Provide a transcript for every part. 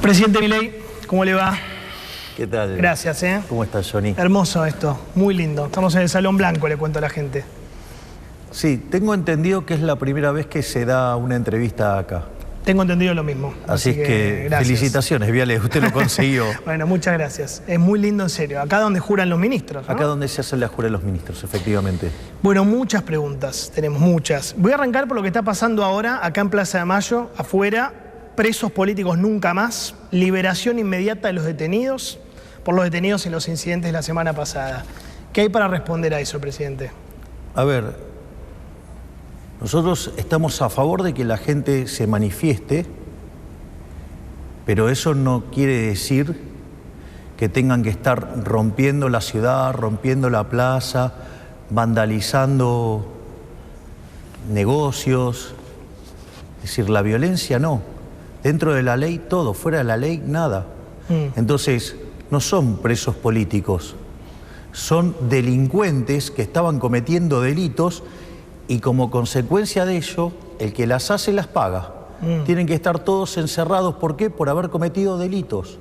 Presidente Milei, ¿cómo le va? ¿Qué tal? Gracias, ¿eh? ¿Cómo estás, Johnny? Hermoso esto, muy lindo. Estamos en el Salón Blanco, le cuento a la gente. Sí, tengo entendido que es la primera vez que se da una entrevista acá. Tengo entendido lo mismo. Así es que gracias. Felicitaciones, Viale, usted lo consiguió. Bueno, muchas gracias. Es muy lindo, en serio. Acá donde juran los ministros, ¿no? Acá donde se hace la jura de los ministros, efectivamente. Bueno, muchas preguntas, tenemos muchas. Voy a arrancar por lo que está pasando ahora, acá en Plaza de Mayo, afuera. Presos políticos nunca más, liberación inmediata de los detenidos, por los detenidos en los incidentes de la semana pasada. ¿Qué hay para responder a eso, presidente? A ver, nosotros estamos a favor de que la gente se manifieste, pero eso no quiere decir que tengan que estar rompiendo la ciudad, rompiendo la plaza, vandalizando negocios. Es decir, la violencia no. Dentro de la ley todo, fuera de la ley nada. Entonces, no son presos políticos, son delincuentes que estaban cometiendo delitos y como consecuencia de ello, el que las hace las paga. Tienen que estar todos encerrados, ¿por qué? Por haber cometido delitos.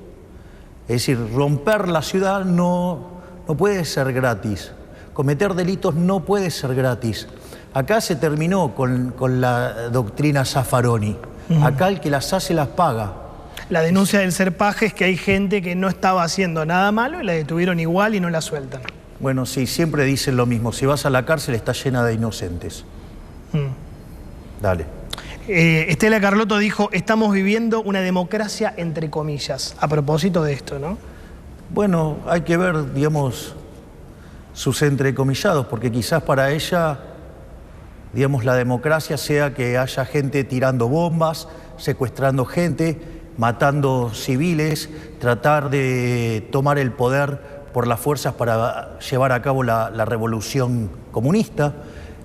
Es decir, romper la ciudad no puede ser gratis. Cometer delitos no puede ser gratis. Acá se terminó con la doctrina Zaffaroni. Acá el que las hace las paga. La denuncia del Serpaje es que hay gente que no estaba haciendo nada malo y la detuvieron igual y no la sueltan. Bueno, sí, siempre dicen lo mismo. Si vas a la cárcel está llena de inocentes. Dale. Estela Carlotto dijo, estamos viviendo una democracia entre comillas, a propósito de esto, ¿no? Bueno, hay que ver, digamos, sus entrecomillados, porque quizás para ella, digamos, la democracia sea que haya gente tirando bombas, secuestrando gente, matando civiles, tratar de tomar el poder por las fuerzas para llevar a cabo la revolución comunista.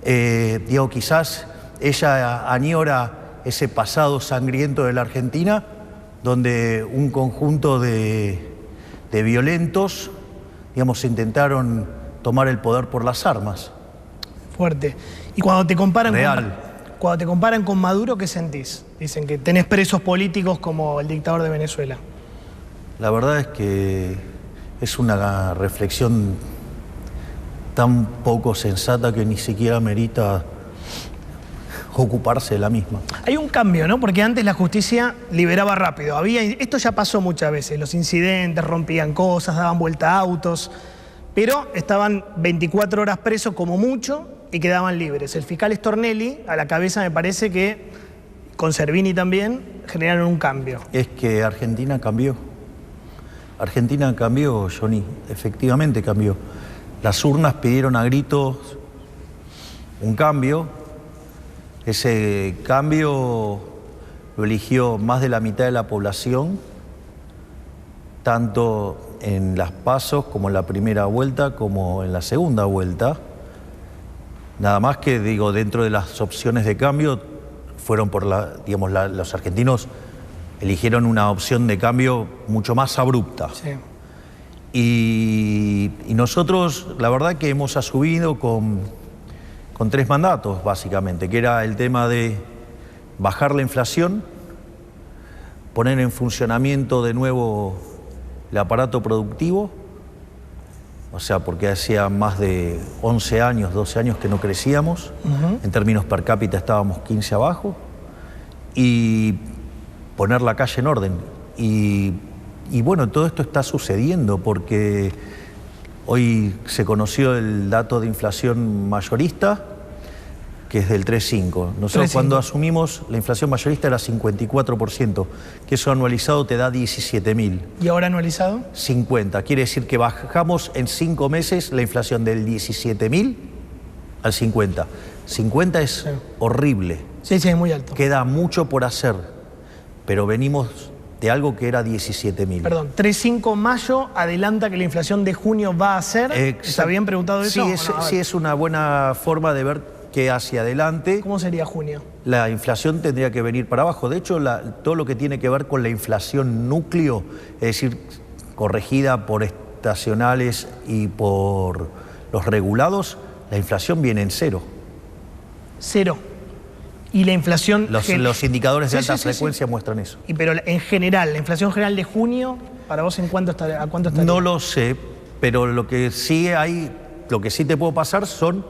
Digo, quizás ella añora ese pasado sangriento de la Argentina, donde un conjunto de violentos, digamos, intentaron tomar el poder por las armas. Fuerte. Y cuando te comparan Real. con Maduro, ¿qué sentís? Dicen que tenés presos políticos como el dictador de Venezuela. La verdad es que es una reflexión tan poco sensata que ni siquiera merita ocuparse de la misma. Hay un cambio, ¿no? Porque antes la justicia liberaba rápido. Esto ya pasó muchas veces. Los incidentes, rompían cosas, daban vuelta a autos, pero estaban 24 horas presos como mucho y quedaban libres. El fiscal Stornelli, a la cabeza, me parece que, con Servini también, generaron un cambio. Es que Argentina cambió. Argentina cambió, Johnny, efectivamente cambió. Las urnas pidieron a gritos un cambio. Ese cambio lo eligió más de la mitad de la población, tanto en las PASO como en la primera vuelta como en la segunda vuelta. Nada más que, digo, dentro de las opciones de cambio fueron por los argentinos eligieron una opción de cambio mucho más abrupta. Sí. Y nosotros, la verdad que hemos asumido con 3 mandatos, básicamente, que era el tema de bajar la inflación, poner en funcionamiento de nuevo el aparato productivo, o sea, porque hacía más de 11 años, 12 años que no crecíamos, en términos per cápita estábamos 15 abajo, y poner la calle en orden. Y bueno, todo esto está sucediendo porque hoy se conoció el dato de inflación mayorista, que es del 3,5. Nosotros 3,5. Cuando asumimos la inflación mayorista era 54%, que eso anualizado te da 17.000. ¿Y ahora anualizado? 50. Quiere decir que bajamos en 5 meses la inflación del 17.000 al 50. 50 es horrible. Sí, es muy alto. Queda mucho por hacer, pero venimos de algo que era 17.000. Perdón, 3,5 mayo adelanta que la inflación de junio va a ser. ¿Está bien preguntado eso? Sí, es una buena forma de ver que hacia adelante. ¿Cómo sería junio? La inflación tendría que venir para abajo. De hecho, todo lo que tiene que ver con la inflación núcleo, es decir, corregida por estacionales y por los regulados, la inflación viene en cero. Cero. Y la inflación... Los indicadores de alta frecuencia muestran eso. Pero en general, la inflación general de junio, ¿para vos a cuánto estaría? No lo sé, pero lo que sí te puedo pasar son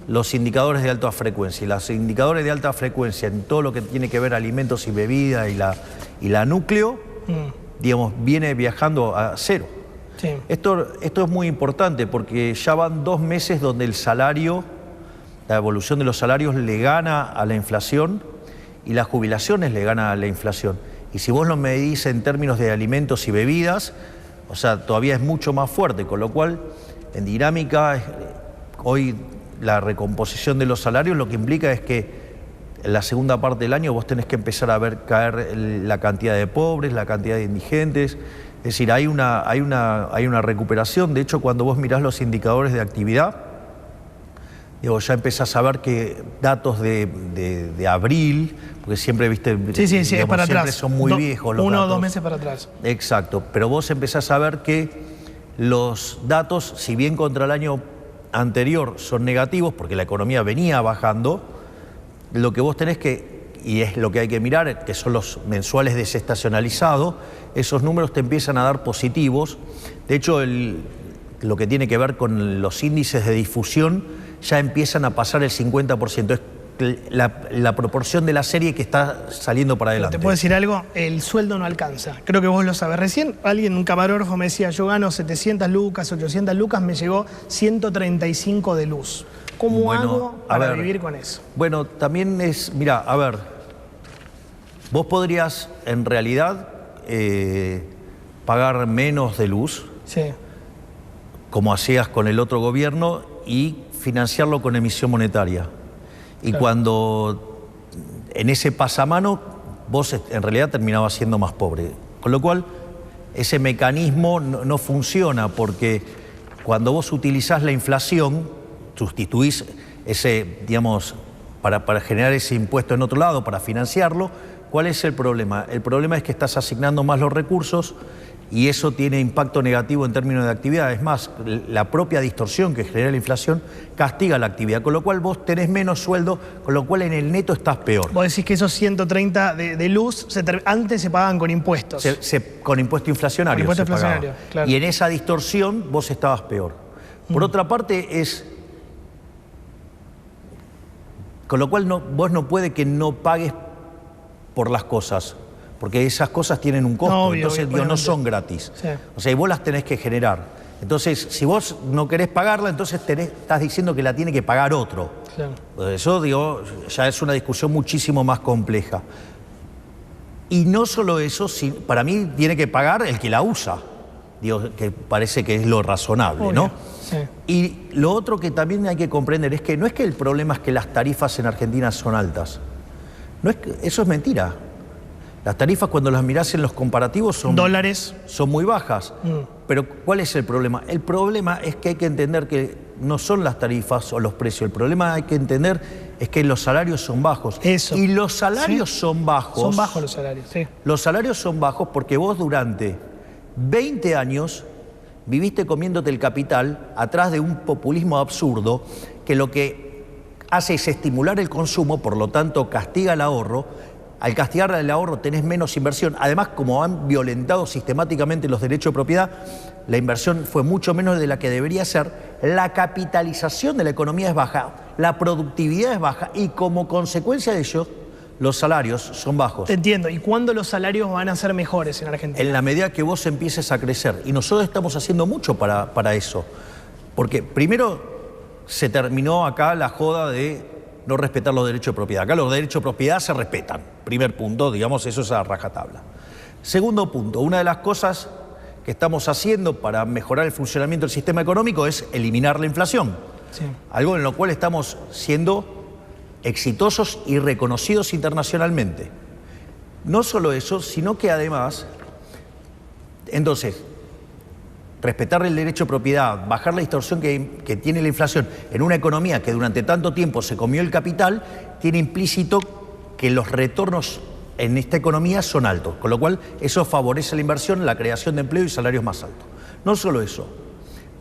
los indicadores de alta frecuencia. Y los indicadores de alta frecuencia en todo lo que tiene que ver alimentos y bebidas y la núcleo, digamos, viene viajando a cero. Sí. Esto es muy importante porque ya van 2 meses donde el salario, la evolución de los salarios le gana a la inflación y las jubilaciones le ganan a la inflación. Y si vos lo medís en términos de alimentos y bebidas, o sea, todavía es mucho más fuerte, con lo cual en dinámica hoy la recomposición de los salarios lo que implica es que en la segunda parte del año vos tenés que empezar a ver caer la cantidad de pobres, la cantidad de indigentes. Es decir, hay una recuperación. De hecho, cuando vos mirás los indicadores de actividad, ya empezás a ver que datos de abril, porque siempre, viste, sí, es para atrás. Son muy viejos los datos. 1 o 2 meses para atrás. Exacto, pero vos empezás a ver que los datos, si bien contra el año anterior son negativos, porque la economía venía bajando, lo que vos tenés y es lo que hay que mirar, que son los mensuales desestacionalizados, esos números te empiezan a dar positivos. De hecho, lo que tiene que ver con los índices de difusión ya empiezan a pasar el 50%. Es la proporción de la serie que está saliendo para adelante. ¿Te puedo decir algo? El sueldo no alcanza. Creo que vos lo sabés. Recién un camarógrafo me decía, yo gano 700 lucas, 800 lucas, me llegó 135 de luz. ¿Cómo hago para vivir con eso? Bueno, también mirá, a ver, vos podrías en realidad pagar menos de luz, sí, como hacías con el otro gobierno, y financiarlo con emisión monetaria. Y claro, cuando en ese pasamano vos en realidad terminabas siendo más pobre. Con lo cual ese mecanismo no funciona, porque cuando vos utilizás la inflación, sustituís ese, digamos, para generar ese impuesto en otro lado, para financiarlo. ¿Cuál es el problema? El problema es que estás asignando más los recursos y eso tiene impacto negativo en términos de actividad. Es más, la propia distorsión que genera la inflación castiga la actividad, con lo cual vos tenés menos sueldo, con lo cual en el neto estás peor. Vos decís que esos 130 de luz antes se pagaban con impuestos. Con impuesto inflacionario. Con impuesto inflacionario, claro. Y en esa distorsión vos estabas peor. Por otra parte con lo cual vos no puede que no pagues por las cosas, porque esas cosas tienen un costo, obvio, entonces no son gratis. Sí. O sea, y vos las tenés que generar. Entonces, si vos no querés pagarla, entonces estás diciendo que la tiene que pagar otro. Claro. Eso, ya es una discusión muchísimo más compleja. Y no solo eso, para mí tiene que pagar el que la usa. Que parece que es lo razonable, obvio, ¿no? Sí. Y lo otro que también hay que comprender es que no es que el problema es que las tarifas en Argentina son altas. Eso es mentira. Las tarifas, cuando las mirás en los comparativos, son muy bajas. Pero ¿cuál es el problema? El problema es que hay que entender que no son las tarifas o los precios. El problema hay que entender es que los salarios son bajos. Eso. Y los salarios son bajos. Son bajos los salarios, sí. Los salarios son bajos porque vos durante 20 años viviste comiéndote el capital atrás de un populismo absurdo que lo que hace es estimular el consumo, por lo tanto castiga el ahorro. Al castigar el ahorro tenés menos inversión. Además, como han violentado sistemáticamente los derechos de propiedad, la inversión fue mucho menos de la que debería ser. La capitalización de la economía es baja, la productividad es baja y como consecuencia de ello, los salarios son bajos. Te entiendo. ¿Y cuándo los salarios van a ser mejores en Argentina? En la medida que vos empieces a crecer. Y nosotros estamos haciendo mucho para eso. Porque primero se terminó acá la joda de no respetar los derechos de propiedad. Acá los derechos de propiedad se respetan. Primer punto, digamos, eso es a rajatabla. Segundo punto, una de las cosas que estamos haciendo para mejorar el funcionamiento del sistema económico es eliminar la inflación. Sí. Algo en lo cual estamos siendo exitosos y reconocidos internacionalmente. No solo eso, sino que además, entonces, respetar el derecho de propiedad, bajar la distorsión que tiene la inflación en una economía que durante tanto tiempo se comió el capital, tiene implícito que los retornos en esta economía son altos, con lo cual eso favorece la inversión, la creación de empleo y salarios más altos. No solo eso.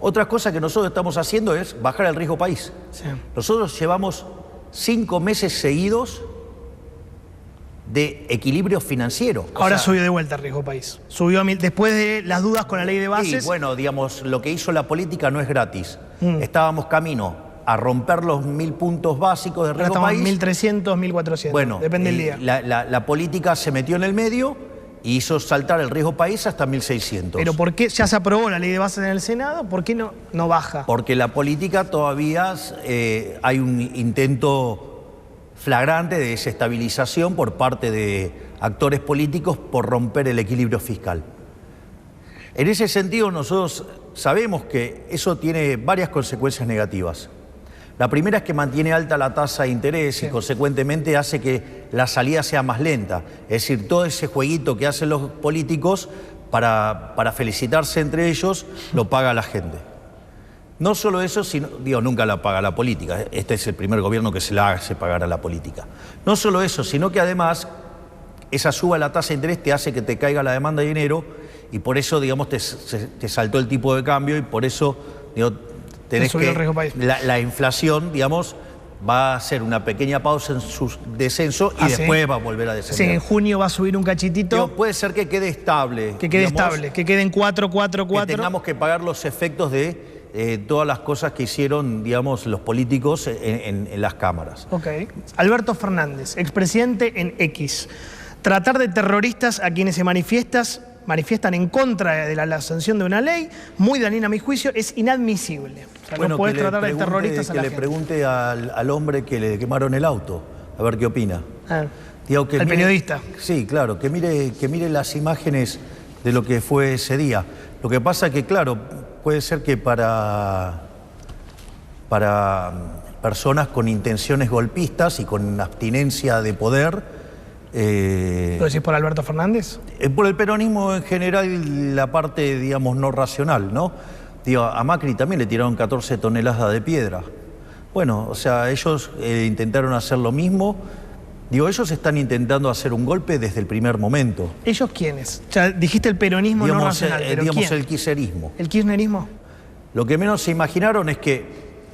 Otra cosa que nosotros estamos haciendo es bajar el riesgo país. Sí. Nosotros llevamos 5 meses seguidos de equilibrio financiero. Ahora subió de vuelta el riesgo país. Subió después de las dudas con la ley de bases. Y bueno, digamos, lo que hizo la política no es gratis. Estábamos camino a romper los 1000 puntos básicos de riesgo país. 1300, 1400, bueno, depende del día. La política se metió en el medio y hizo saltar el riesgo país hasta 1600. Pero ¿por qué ya se aprobó la ley de bases en el Senado? ¿Por qué no baja? Porque la política todavía hay un intento flagrante de desestabilización por parte de actores políticos por romper el equilibrio fiscal. En ese sentido, nosotros sabemos que eso tiene varias consecuencias negativas. La primera es que mantiene alta la tasa de interés y consecuentemente hace que la salida sea más lenta. Es decir, todo ese jueguito que hacen los políticos para felicitarse entre ellos, lo paga la gente. No solo eso, sino, nunca la paga la política. Este es el primer gobierno que se la hace pagar a la política. No solo eso, sino que además esa suba de la tasa de interés te hace que te caiga la demanda de dinero y por eso, te saltó el tipo de cambio y por eso, tenés que la inflación, va a hacer una pequeña pausa en su descenso y después va a volver a descender. Sí, en junio va a subir un cachitito. Puede ser que quede estable. Que quede estable, que quede en 4, 4, 4. Que tengamos que pagar los efectos de todas las cosas que hicieron, los políticos en las cámaras. Ok. Alberto Fernández, expresidente en X. Tratar de terroristas a quienes se manifiestan en contra de la sanción de una ley, muy dañina a mi juicio, es inadmisible. O sea, no puedes tratar de terroristas a la gente. Que le pregunte al hombre que le quemaron el auto, a ver qué opina. Al periodista. Sí, claro, que mire las imágenes de lo que fue ese día. Lo que pasa es que, claro, puede ser que para personas con intenciones golpistas y con abstinencia de poder... ¿Lo decís por Alberto Fernández? Por el peronismo en general, la parte, no racional, ¿no? A Macri también le tiraron 14 toneladas de piedra. Bueno, o sea, ellos intentaron hacer lo mismo. Ellos están intentando hacer un golpe desde el primer momento. ¿Ellos quiénes? Ya dijiste el peronismo no racional, pero ¿quién? El kirchnerismo. ¿El kirchnerismo? Lo que menos se imaginaron es que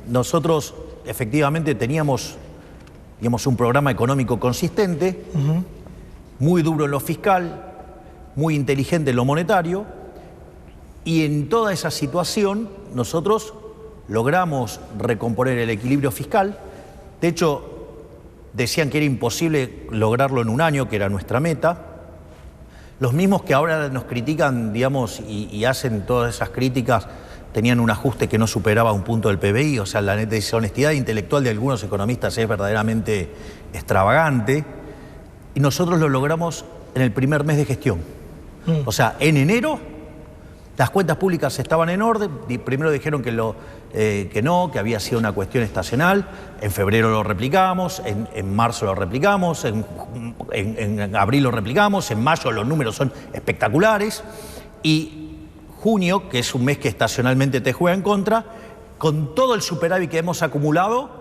nosotros efectivamente teníamos un programa económico consistente, muy duro en lo fiscal, muy inteligente en lo monetario, y en toda esa situación nosotros logramos recomponer el equilibrio fiscal. De hecho, decían que era imposible lograrlo en un año, que era nuestra meta. Los mismos que ahora nos critican, y hacen todas esas críticas, tenían un ajuste que no superaba un punto del PBI, o sea, la deshonestidad intelectual de algunos economistas es verdaderamente extravagante, y nosotros lo logramos en el primer mes de gestión. O sea, en enero las cuentas públicas estaban en orden, primero dijeron que había sido una cuestión estacional, en febrero lo replicamos, en marzo lo replicamos, en abril lo replicamos, en mayo los números son espectaculares, y junio, que es un mes que estacionalmente te juega en contra, con todo el superávit que hemos acumulado,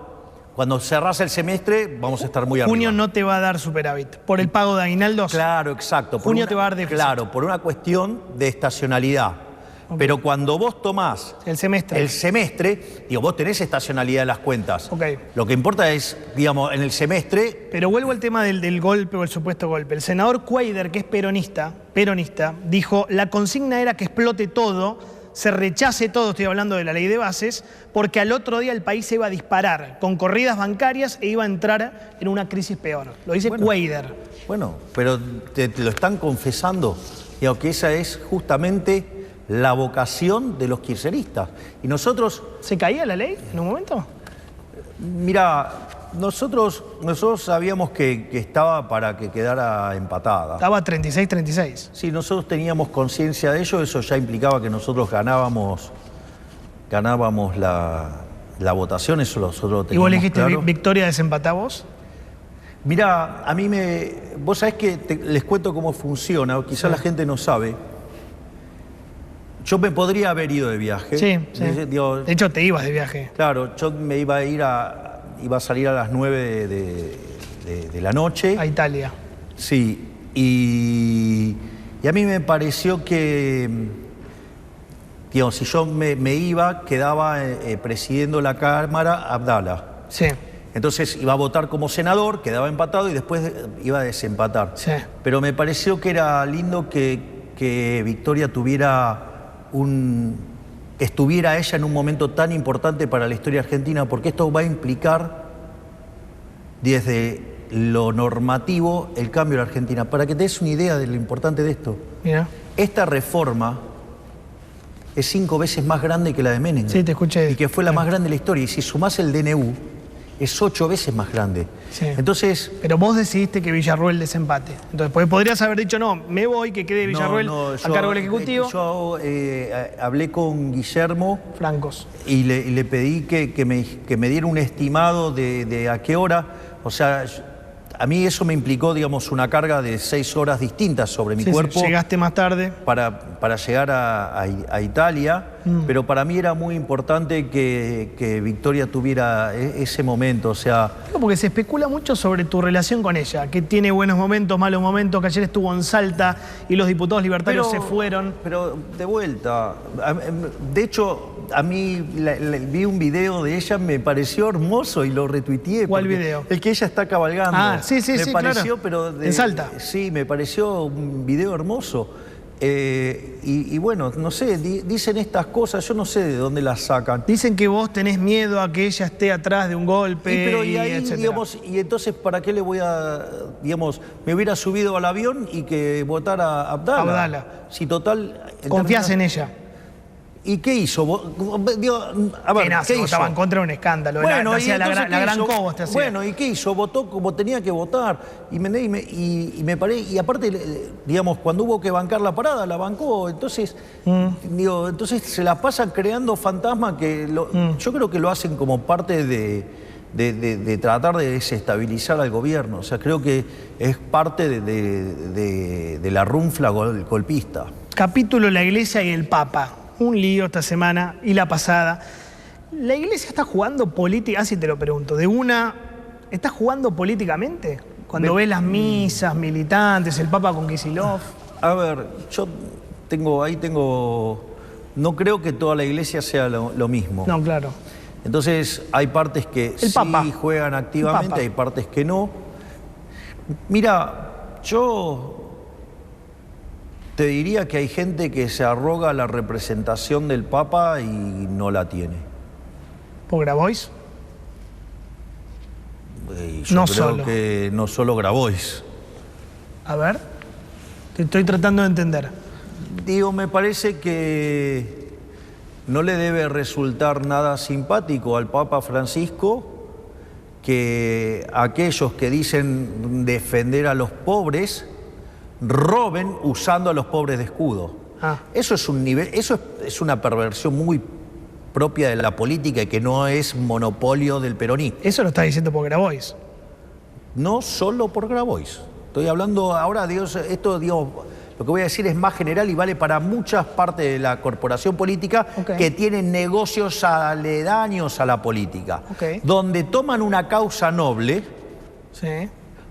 cuando cerrás el semestre vamos a estar muy arriba. Junio no te va a dar superávit, por el pago de aguinaldos. Claro, exacto. Junio te va a dar déficit. Claro, por una cuestión de estacionalidad. Okay. Pero cuando vos tomás el semestre, vos tenés estacionalidad en las cuentas. Okay. Lo que importa es, en el semestre... Pero vuelvo al tema del golpe o el supuesto golpe. El senador Cuader, que es peronista, dijo, la consigna era que explote todo, se rechace todo, estoy hablando de la ley de bases, porque al otro día el país se iba a disparar con corridas bancarias e iba a entrar en una crisis peor. Lo dice Cuader. Bueno, pero te lo están confesando, que esa es justamente la vocación de los kirchneristas. Y nosotros... ¿Se caía la ley en un momento? Mira, nosotros sabíamos que estaba para que quedara empatada. Estaba 36-36. Sí, nosotros teníamos conciencia de ello, eso ya implicaba que nosotros ganábamos la votación, eso nosotros lo teníamos. ¿Y vos le dijiste claro. victoria desempatada vos? Mira, a mí vos sabés que les cuento cómo funciona, quizás la gente no sabe. Yo me podría haber ido de viaje. Sí. De hecho, te ibas de viaje. Claro, yo me iba a salir a las 9 de la noche. A Italia. Sí, y a mí me pareció que, si yo me iba, quedaba presidiendo la Cámara Abdala. Sí. Entonces iba a votar como senador, quedaba empatado y después iba a desempatar. Sí. Pero me pareció que era lindo que Victoria estuviera ella en un momento tan importante para la historia argentina, porque esto va a implicar desde lo normativo el cambio en la Argentina. Para que te des una idea de lo importante de esto, Mira. esta reforma es 5 veces más grande que la de Menem. Sí, te escuché. Y que fue la más grande de la historia. Y si sumás el DNU, es 8 veces más grande. Sí. Entonces... Pero vos decidiste que Villarruel desempate. Entonces, pues podrías haber dicho, no, me voy, que quede Villarruel a cargo del Ejecutivo. Yo hablé con Guillermo Francos. y le pedí que me diera un estimado de a qué hora. O sea, a mí eso me implicó, digamos, una carga de 6 horas distintas sobre mi cuerpo. Llegaste más tarde. Para llegar a Italia, pero para mí era muy importante que Victoria tuviera ese momento, o sea... Porque se especula mucho sobre tu relación con ella, que tiene buenos momentos, malos momentos, que ayer estuvo en Salta y los diputados libertarios se fueron. Pero de vuelta, de hecho... A mí vi un video de ella, me pareció hermoso y lo retuiteé. ¿Cuál video? El que ella está cabalgando. Ah, sí, me pareció, claro. Pero en Salta. Sí, me pareció un video hermoso. Y bueno, no sé, dicen estas cosas, yo no sé de dónde las sacan. Dicen que vos tenés miedo a que ella esté atrás de un golpe, etcétera. Digamos, y entonces, ¿para qué le voy a, digamos, me hubiera subido al avión y que votara Abdala? Si total... ¿Confías en ella? ¿Y qué hizo? A ver, ¿qué hizo? Votaba en contra de un escándalo. Bueno, la gran Cobos te hacía. Bueno, ¿y qué hizo? Votó como tenía que votar. Y me paré, y aparte, digamos, cuando hubo que bancar la parada, la bancó. Entonces, entonces se la pasan creando fantasmas que yo creo que lo hacen como parte de tratar de desestabilizar al gobierno. O sea, creo que es parte de la runfla golpista. Capítulo La Iglesia y el Papa. Un lío esta semana y la pasada. ¿La Iglesia está jugando política? Así te lo pregunto. ¿Está jugando políticamente? Cuando ves las misas, militantes, el Papa con Kicillof. A ver, yo tengo... No creo que toda la Iglesia sea lo mismo. No, claro. Entonces, hay partes que sí juegan activamente, hay partes que no. Mira, yo... te diría que hay gente que se arroga la representación del Papa y no la tiene. ¿Por Grabois? Yo creo que no solo Grabois. A ver, te estoy tratando de entender. Digo, me parece que no le debe resultar nada simpático al Papa Francisco que aquellos que dicen defender a los pobres roben usando a los pobres de escudo. Eso es un nivel, eso es una perversión muy propia de la política y que no es monopolio del peronismo. Eso lo está diciendo por Grabois. No solo por Grabois. Estoy hablando ahora, esto, lo que voy a decir es más general y vale para muchas partes de la corporación política que tienen negocios aledaños a la política, donde toman una causa noble,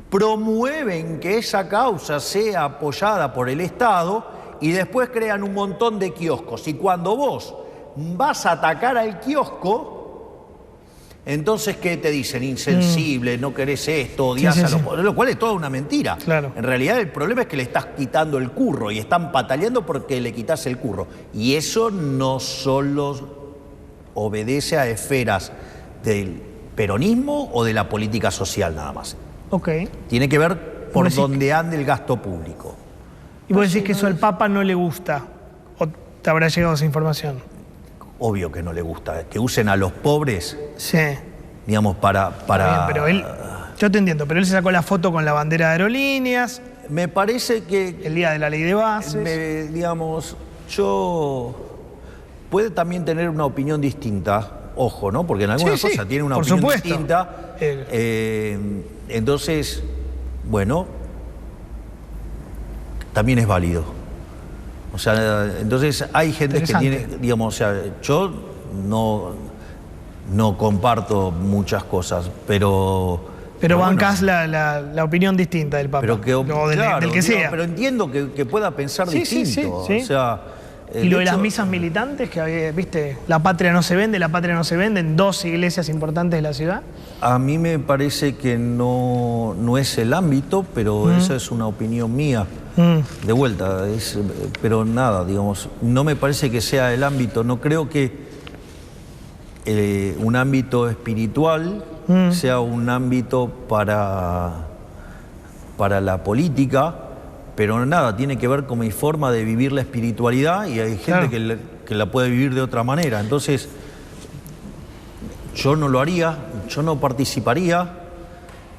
promueven que esa causa sea apoyada por el Estado y después crean un montón de kioscos. Y cuando vos vas a atacar al kiosco, entonces, ¿qué te dicen? Insensible, no querés esto, odias a los pobres, lo cual es toda una mentira. Claro. En realidad el problema es que le estás quitando el curro y están pataleando porque le quitas el curro. Y eso no solo obedece a esferas del peronismo o de la política social nada más. Tiene que ver por dónde ande el gasto público. ¿Y vos decís que eso al Papa no le gusta? ¿O te habrá llegado esa información? Obvio que no le gusta. Que usen a los pobres, digamos, para... Bien, pero él, yo te entiendo, pero él se sacó la foto con la bandera de Aerolíneas. Me parece que... El día de la ley de bases. Digamos, puede también tener una opinión distinta, ojo, ¿no? Porque en algunas cosas tiene una opinión distinta. Entonces, bueno, también es válido. O sea, entonces hay gente que tiene, digamos, o sea, yo no comparto muchas cosas, pero bancás la opinión distinta del Papa, pero del que sea. Pero entiendo que pueda pensar distinto. O sea, Y lo de las misas militantes, que viste, la patria no se vende, en 2 iglesias importantes de la ciudad. A mí me parece que no es el ámbito, pero esa es una opinión mía. De vuelta, pero nada, digamos, no me parece que sea el ámbito. No creo que un ámbito espiritual sea un ámbito para la política. Pero nada, tiene que ver con mi forma de vivir la espiritualidad y hay gente que la puede vivir de otra manera. Entonces, yo no lo haría, yo no participaría,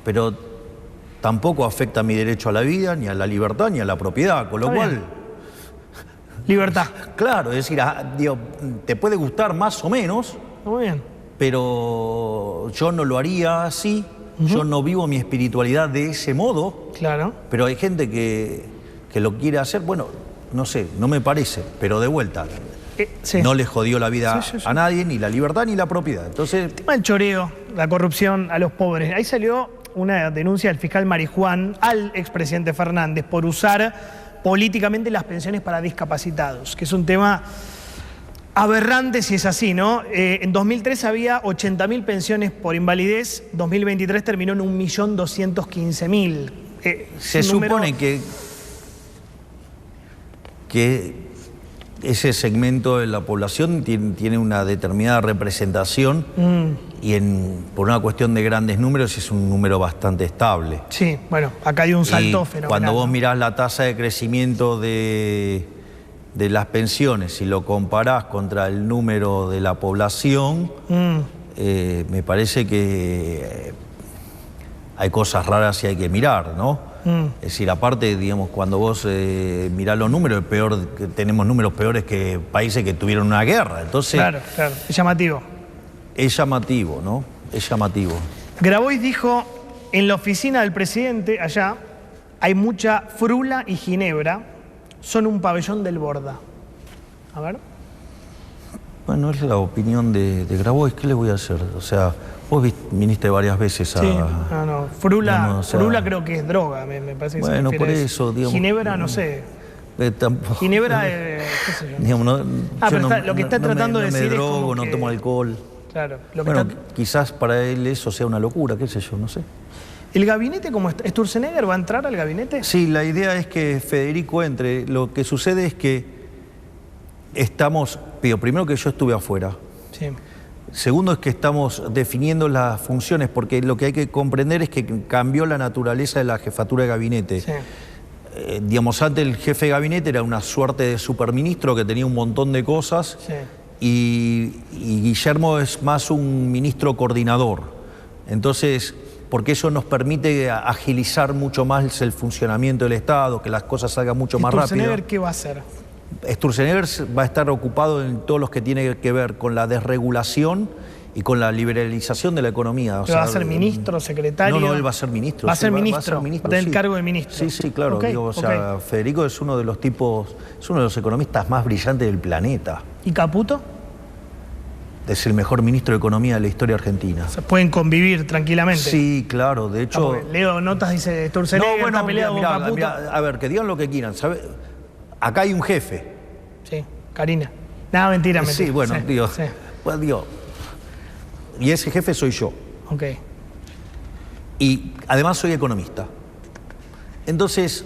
pero tampoco afecta mi derecho a la vida, ni a la libertad, ni a la propiedad, con lo cual... Libertad. Claro, es decir, digo, te puede gustar más o menos, muy bien, pero yo no lo haría así. Yo no vivo mi espiritualidad de ese modo, claro, pero hay gente que lo quiere hacer. Bueno, no sé, no me parece, pero de vuelta, no le jodió la vida a nadie, ni la libertad ni la propiedad. Entonces, el tema del choreo, la corrupción a los pobres. Ahí salió una denuncia del fiscal Marijuán al expresidente Fernández por usar políticamente las pensiones para discapacitados, que es un tema aberrante si es así, ¿no? En 2003 había 80.000 pensiones por invalidez, 2023 terminó en 1.215.000. Se supone que ese segmento de la población tiene una determinada representación y por una cuestión de grandes números es un número bastante estable. Sí, bueno, acá hay un salto fenomenal. Cuando vos mirás la tasa de crecimiento de las pensiones y lo comparás contra el número de la población, me parece que hay cosas raras y hay que mirar, ¿no? Es decir, aparte, digamos, cuando vos mirás los números, tenemos números peores que países que tuvieron una guerra. Entonces, claro, es llamativo. Es llamativo, ¿no? Es llamativo. Grabois dijo, en la oficina del presidente, allá, hay mucha frula y ginebra. Son un pabellón del Borda. A ver. Bueno, es la opinión de Grabois. ¿Qué le voy a hacer? O sea, vos viniste varias veces a... Sí, no. Frula, frula creo que es droga, me parece que bueno, se por eso, digamos... Ginebra, no sé. Ginebra, qué sé yo. Digamos, pero lo que está tratando de decir es como no tomo alcohol. Claro. Quizás para él eso sea una locura, qué sé yo, no sé. ¿El gabinete cómo está? ¿Sturzenegger va a entrar al gabinete? Sí, la idea es que Federico entre. Lo que sucede es que primero que yo estuve afuera. Sí. Segundo es que estamos definiendo las funciones, porque lo que hay que comprender es que cambió la naturaleza de la jefatura de gabinete. Sí. Digamos, antes el jefe de gabinete era una suerte de superministro que tenía un montón de cosas, sí. y Guillermo es más un ministro coordinador. Entonces, porque eso nos permite agilizar mucho más el funcionamiento del Estado, que las cosas salgan mucho más rápido. ¿Sturzenegger qué va a hacer? Sturzenegger va a estar ocupado en todos los que tiene que ver con la desregulación y con la liberalización de la economía. ¿Va a ser ministro, secretario? No, él va a ser ministro. ¿Va a ser ministro? Va a tener el cargo de ministro. Sí, claro. Federico es uno de los es uno de los economistas más brillantes del planeta. ¿Y Caputo? Es el mejor ministro de Economía de la historia argentina. ¿Se pueden convivir tranquilamente? Sí, claro, de hecho... leo notas, dice Sturzenegger, está peleado con Caputo. Mirá, a ver, que digan lo que quieran, ¿sabes? Acá hay un jefe. Sí, Karina. Nada, mentira. Sí, bueno, sí, digo, sí. Pues, digo, y ese jefe soy yo. Ok. Y además soy economista. Entonces,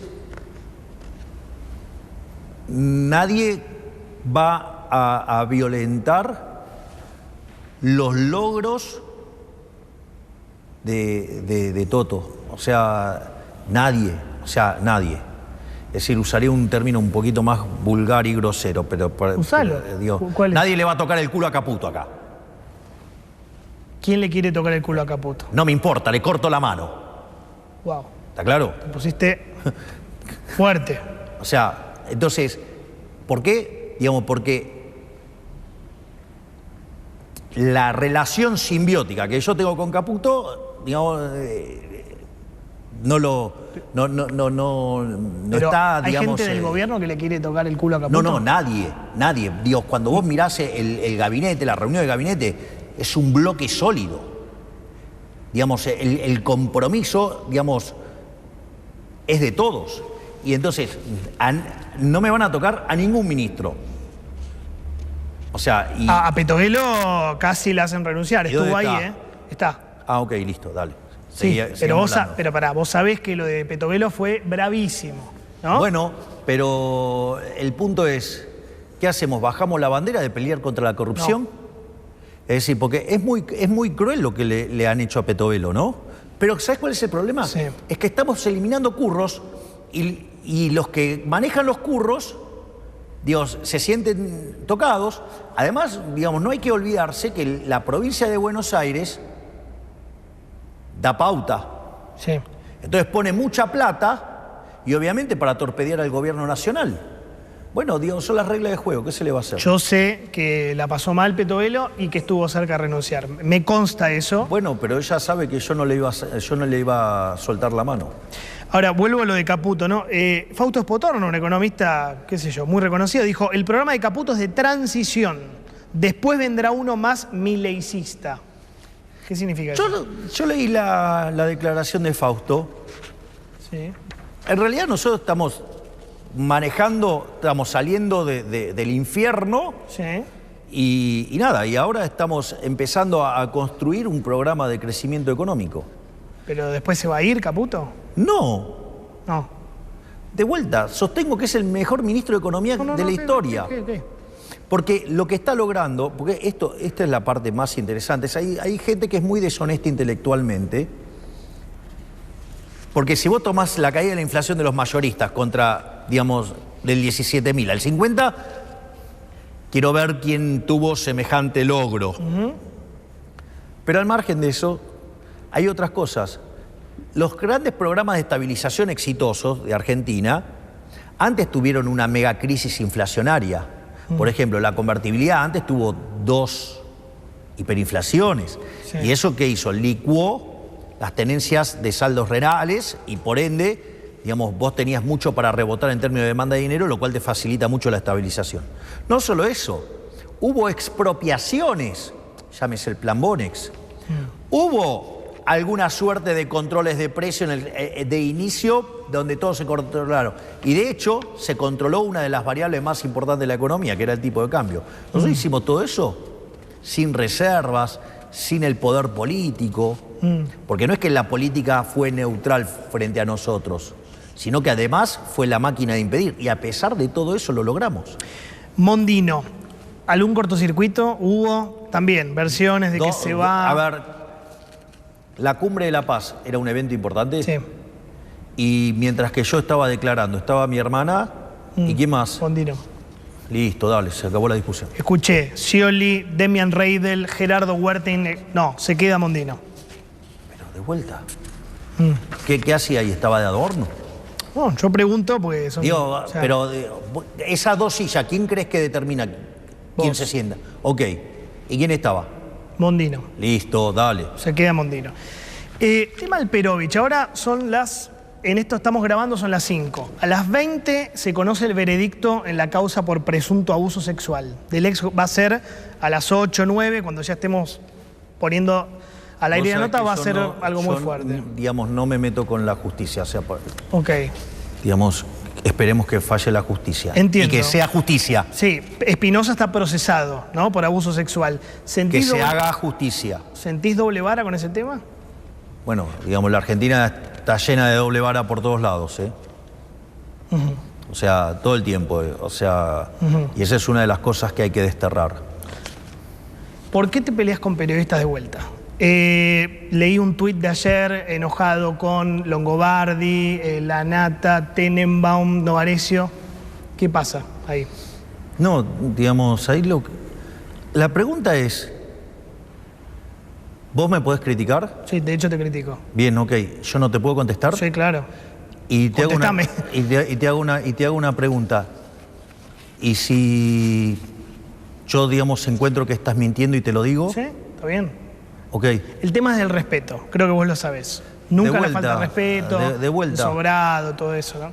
nadie va a violentar los logros de Toto. O sea, nadie. Es decir, usaré un término un poquito más vulgar y grosero, pero... Usalo. Nadie le va a tocar el culo a Caputo acá. ¿Quién le quiere tocar el culo a Caputo? No me importa, le corto la mano. Wow. ¿Está claro? Te pusiste fuerte. O sea, entonces, ¿por qué? Digamos, porque la relación simbiótica que yo tengo con Caputo, digamos, no está, digamos... ¿Hay gente del gobierno que le quiere tocar el culo a Caputo? No, nadie. Digo, cuando vos mirás el gabinete, la reunión del gabinete, es un bloque sólido. Digamos, el compromiso, digamos, es de todos. Y entonces, no me van a tocar a ningún ministro. O sea, y... A Petovelo casi la hacen renunciar, estuvo ahí, está? Está. Ah, ok, listo, dale. Sí, pero pará, vos sabés que lo de Petovelo fue bravísimo, ¿no? Bueno, pero el punto es, ¿qué hacemos? ¿Bajamos la bandera de pelear contra la corrupción? No. Es decir, porque es muy cruel lo que le han hecho a Petovelo, ¿no? Pero ¿sabes cuál es el problema? Sí. Es que estamos eliminando curros y los que manejan los curros, Dios, se sienten tocados. Además, digamos, no hay que olvidarse que la provincia de Buenos Aires da pauta. Sí. Entonces pone mucha plata y obviamente para torpedear al gobierno nacional. Bueno, Dios, son las reglas de juego, ¿qué se le va a hacer? Yo sé que la pasó mal Petovelo y que estuvo cerca de renunciar. Me consta eso. Bueno, pero ella sabe que yo no le iba a soltar la mano. Ahora, vuelvo a lo de Caputo, ¿no? Fausto Espotorno, un economista, qué sé yo, muy reconocido, dijo, el programa de Caputo es de transición. Después vendrá uno más mileicista. ¿Qué significa eso? Yo leí la declaración de Fausto. Sí. En realidad nosotros estamos saliendo del infierno. Sí. Y nada, y ahora estamos empezando a construir un programa de crecimiento económico. ¿Pero después se va a ir Caputo? No. No. De vuelta, sostengo que es el mejor ministro de Economía de la historia. ¿Qué? Porque lo que está logrando, porque esta es la parte más interesante, hay gente que es muy deshonesta intelectualmente, porque si vos tomás la caída de la inflación de los mayoristas contra, digamos, del 17.000 al 50, quiero ver quién tuvo semejante logro. Pero al margen de eso, hay otras cosas. Los grandes programas de estabilización exitosos de Argentina antes tuvieron una mega crisis inflacionaria. Por ejemplo, la convertibilidad antes tuvo 2 hiperinflaciones. Sí. ¿Y eso qué hizo? Licuó las tenencias de saldos reales y por ende, digamos, vos tenías mucho para rebotar en términos de demanda de dinero, lo cual te facilita mucho la estabilización. No solo eso, hubo expropiaciones, llámese el Plan Bonex. Hubo alguna suerte de controles de precio de inicio donde todo se controlaron. Y de hecho se controló una de las variables más importantes de la economía, que era el tipo de cambio. Nosotros hicimos todo eso sin reservas, sin el poder político, porque no es que la política fue neutral frente a nosotros, sino que además fue la máquina de impedir. Y a pesar de todo eso lo logramos. Mondino, ¿algún cortocircuito? Hubo también versiones de que se va... A ver, la Cumbre de la Paz era un evento importante. Sí. Y mientras que yo estaba declarando, estaba mi hermana y ¿quién más? Mondino. Listo, dale, se acabó la discusión. Escuché, Scioli, Demian Reidel, Gerardo Huertin... No, se queda Mondino. Pero de vuelta. ¿Qué hacía ahí? ¿Estaba de adorno? No, yo pregunto porque son... Digo, pero esas 2 sillas, ¿quién crees que determina quién Vos. se sienta? Ok. ¿Y quién estaba? Mondino. Listo, dale. Se queda Mondino. Tema Alperovich, ahora son las... En esto estamos grabando, son las 5. A las 20 se conoce el veredicto en la causa por presunto abuso sexual. Del ex va a ser a las 8 o 9, cuando ya estemos poniendo al aire la nota, va a ser algo muy fuerte. Digamos, no me meto con la justicia. O sea, Ok. digamos, esperemos que falle la justicia. Entiendo. Y que sea justicia. Sí, Espinosa está procesado, ¿no? Por abuso sexual. Que se haga justicia. ¿Sentís doble vara con ese tema? Bueno, digamos, la Argentina está llena de doble vara por todos lados, ¿eh? O sea, todo el tiempo, o sea, y esa es una de las cosas que hay que desterrar. ¿Por qué te peleas con periodistas de vuelta? Leí un tuit de ayer enojado con Longobardi, Lanata, Tenenbaum, Novarecio. ¿Qué pasa ahí? No, digamos, ahí la pregunta es, ¿vos me podés criticar? Sí, de hecho te critico. Bien, ok, ¿yo no te puedo contestar? Sí, claro. Y te hago Contestame. y te hago una pregunta. ¿Y si yo, digamos, encuentro que estás mintiendo y te lo digo? Sí, está bien. Ok. El tema es del respeto, creo que vos lo sabés. Nunca le falta vuelta, respeto, de vuelta. sobrado, todo eso, ¿no?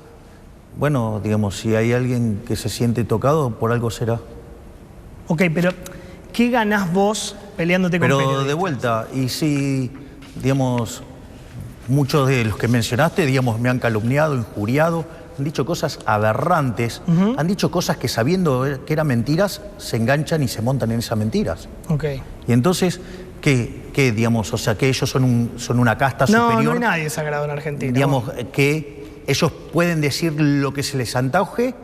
Bueno, digamos, si hay alguien que se siente tocado, por algo será. Ok, pero ¿qué ganás vos peleándote con Pero periodistas? de vuelta, y si, digamos, muchos de los que mencionaste, digamos, me han calumniado, injuriado, han dicho cosas aberrantes, han dicho cosas que sabiendo que eran mentiras, se enganchan y se montan en esas mentiras. Okay. Y entonces, ¿qué digamos? O sea, que ellos son una casta superior. No hay nadie sagrado en Argentina. Digamos, que ellos pueden decir lo que se les antoje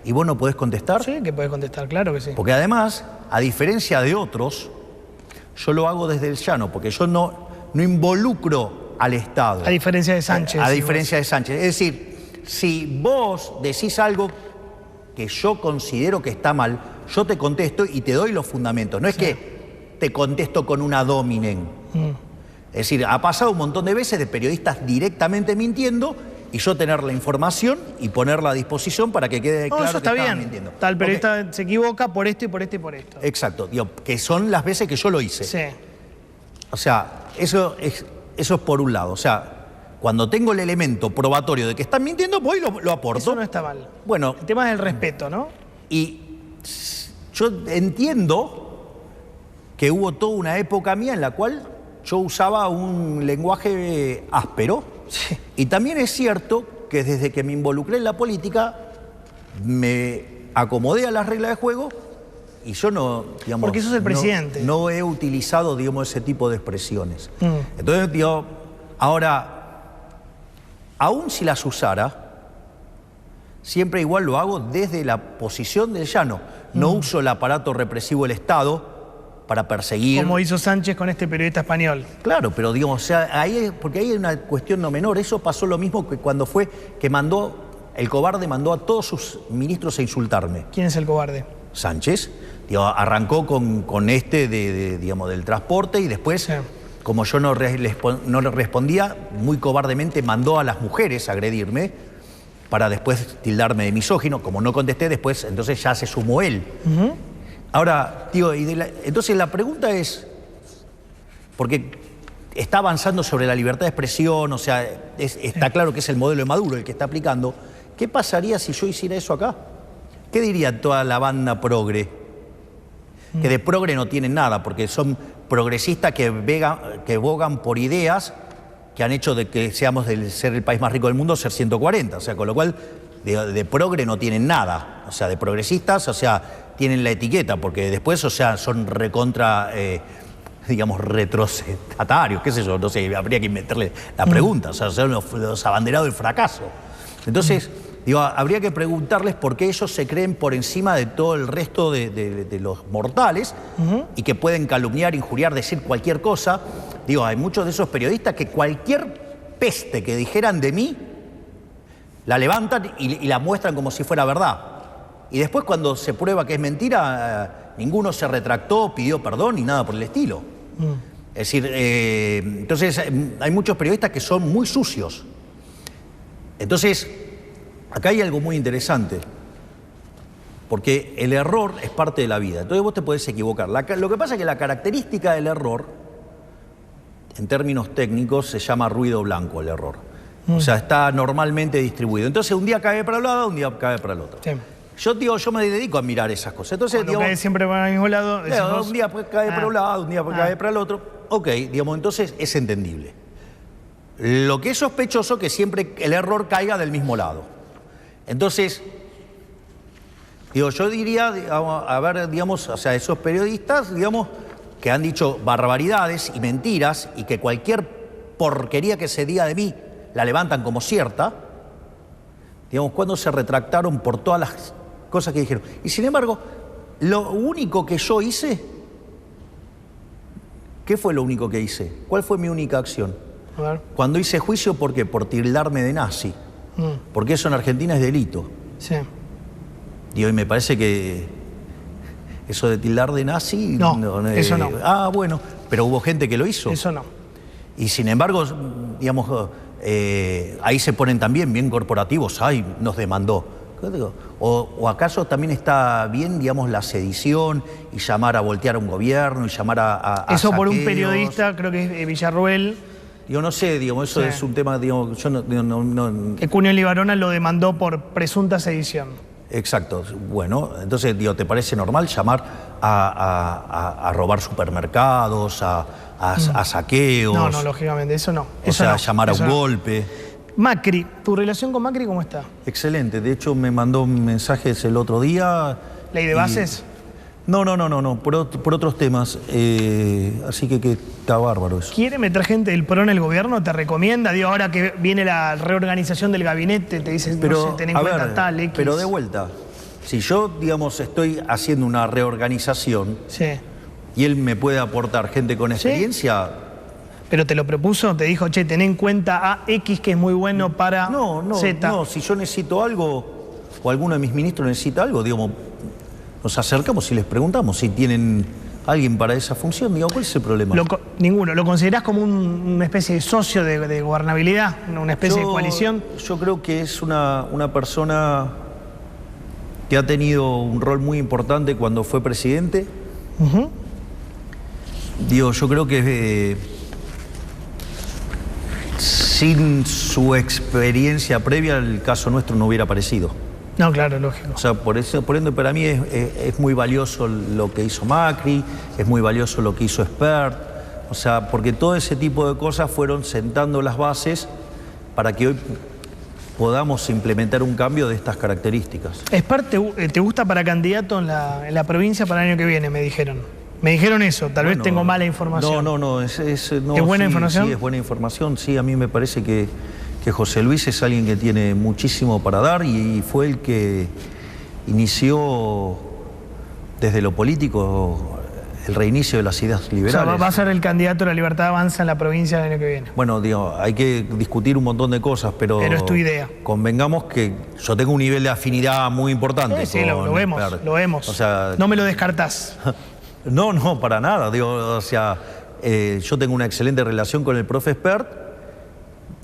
y vos no podés contestar. Sí, que podés contestar, claro que sí. Porque además, a diferencia de otros, yo lo hago desde el llano, porque yo no involucro al Estado. A diferencia de Sánchez. A diferencia de Sánchez. Es decir, si vos decís algo que yo considero que está mal, yo te contesto y te doy los fundamentos. No es que te contesto con una dominen. Es decir, ha pasado un montón de veces de periodistas directamente mintiendo y yo tener la información y ponerla a disposición para que quede claro eso está que estaban bien. mintiendo. Tal periodista se equivoca por esto y por esto y por esto. Exacto, digo, que son las veces que yo lo hice. Sí. O sea, eso es por un lado. O sea, cuando tengo el elemento probatorio de que están mintiendo, voy y lo aporto. Eso no está mal. Bueno, el tema es el respeto, ¿no? Y yo entiendo que hubo toda una época mía en la cual yo usaba un lenguaje áspero. Sí. Y también es cierto que desde que me involucré en la política, me acomodé a las reglas de juego y yo no, digamos... Porque sos el presidente. No he utilizado, digamos, ese tipo de expresiones. Entonces, digo, ahora, aún si las usara, siempre igual lo hago desde la posición del llano. No uso el aparato represivo del Estado para perseguir... Como hizo Sánchez con este periodista español. Claro, pero digamos, o sea, porque ahí hay una cuestión no menor. Eso pasó lo mismo que cuando fue que el cobarde mandó a todos sus ministros a insultarme. ¿Quién es el cobarde? Sánchez. Digo, arrancó con digamos, del transporte y después, como yo no le respondía, muy cobardemente mandó a las mujeres a agredirme para después tildarme de misógino. Como no contesté después, entonces ya se sumó él. Ahora, digo, entonces la pregunta es, porque está avanzando sobre la libertad de expresión, o sea, está claro que es el modelo de Maduro el que está aplicando, ¿qué pasaría si yo hiciera eso acá? ¿Qué diría toda la banda progre? Que de progre no tienen nada, porque son progresistas que bogan por ideas que han hecho de que seamos de ser el país más rico del mundo, ser 140, o sea, con lo cual de progre no tienen nada, o sea, de progresistas, o sea, tienen la etiqueta, porque después, o sea, son recontra, digamos, retrocedatarios, qué sé yo, no sé, habría que meterle la pregunta, o sea, son los abanderados del fracaso. Entonces, digo, habría que preguntarles por qué ellos se creen por encima de todo el resto de los mortales y que pueden calumniar, injuriar, decir cualquier cosa. Digo, hay muchos de esos periodistas que cualquier peste que dijeran de mí, la levantan y la muestran como si fuera verdad. Y después cuando se prueba que es mentira, ninguno se retractó, pidió perdón ni nada por el estilo. Es decir, entonces hay muchos periodistas que son muy sucios. Entonces, acá hay algo muy interesante, porque el error es parte de la vida. Entonces vos te podés equivocar. Lo que pasa es que la característica del error, en términos técnicos, se llama ruido blanco el error. O sea, está normalmente distribuido. Entonces un día cae para un lado, un día cae para el otro. Sí. Yo me dedico a mirar esas cosas. Entonces, cuando cae siempre para el mismo lado. Un día cae para un lado, un día cae para el otro. Ok, digamos, entonces es entendible. Lo que es sospechoso es que siempre el error caiga del mismo lado. Entonces, digo, yo diría, a ver, digamos, o sea, esos periodistas, digamos, que han dicho barbaridades y mentiras y que cualquier porquería que se diga de mí la levantan como cierta, digamos, cuando se retractaron por todas las cosas que dijeron. Y sin embargo, lo único que yo hice, ¿qué fue lo único que hice? ¿Cuál fue mi única acción? A ver. Cuando hice juicio, ¿por qué? Por tildarme de nazi. Porque eso en Argentina es delito. Sí. Y hoy me parece que eso de tildar de nazi... No, eso no. Ah, bueno, pero hubo gente que lo hizo. Eso no. Y sin embargo, digamos, ahí se ponen también bien corporativos. Ay, nos demandó. ¿O acaso también está bien, digamos, la sedición y llamar a voltear a un gobierno y llamar a eso saqueos? Por un periodista, creo que es Villarroel. Yo no sé, digamos, eso es un tema, digamos, yo no... Que Cuneo Libarona lo demandó por presunta sedición. Exacto. Bueno, entonces, digo, ¿te parece normal llamar a robar supermercados, a saqueos? No, lógicamente, eso no. O sea, llamar a un golpe. Macri, ¿tu relación con Macri cómo está? Excelente, de hecho me mandó mensajes el otro día. ¿Ley de bases? No, por otros temas, así que está bárbaro eso. ¿Quiere meter gente del PRO en el gobierno? ¿Te recomienda? Digo, ahora que viene la reorganización del gabinete, te dice, Pero, no sé, ten en cuenta tal, X. Pero de vuelta, si yo, digamos, estoy haciendo una reorganización Sí. y él me puede aportar gente con experiencia... ¿Pero te lo propuso? ¿Te dijo, che, ten en cuenta a X que es muy bueno para Z? No, si yo necesito algo o alguno de mis ministros necesita algo, digamos, nos acercamos y les preguntamos si tienen alguien para esa función. Digo, ¿cuál es el problema? Ninguno. ¿Lo considerás como una especie de socio de gobernabilidad? ¿Una especie de coalición? Yo creo que es una persona que ha tenido un rol muy importante cuando fue presidente. Digo, yo creo que sin su experiencia previa el caso nuestro no hubiera aparecido. No, claro, lógico. O sea, por ende, para mí es muy valioso lo que hizo Macri, es muy valioso lo que hizo Espert, o sea, porque todo ese tipo de cosas fueron sentando las bases para que hoy podamos implementar un cambio de estas características. Espert, ¿te gusta para candidato en la provincia para el año que viene? Me dijeron. Me dijeron eso, tal vez tengo mala información. No, ¿Es buena información? Sí, es buena información. Sí, a mí me parece que José Luis es alguien que tiene muchísimo para dar y fue el que inició desde lo político el reinicio de las ideas liberales. O sea, va a ser el candidato de la Libertad Avanza en la provincia del año que viene. Bueno, digo, hay que discutir un montón de cosas, pero es tu idea. Convengamos que yo tengo un nivel de afinidad muy importante. Sí, lo vemos. O sea, no me lo descartás. No, para nada. Digo, o sea, yo tengo una excelente relación con el profe Espert.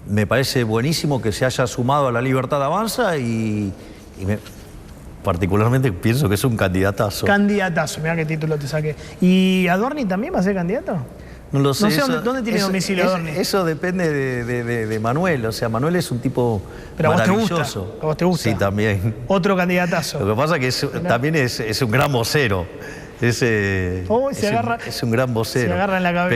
Me parece buenísimo que se haya sumado a la Libertad Avanza y particularmente pienso que es un candidatazo. Candidatazo, mirá qué título te saqué. ¿Y Adorni también va a ser candidato? No lo sé. No sé dónde tiene domicilio Adorni. Eso depende de Manuel. O sea, Manuel es un tipo maravilloso. ¿A vos te gusta? Sí, también. Otro candidatazo. Lo que pasa es que también es un gran vocero. Es un gran vocero. Se agarra en la cabeza.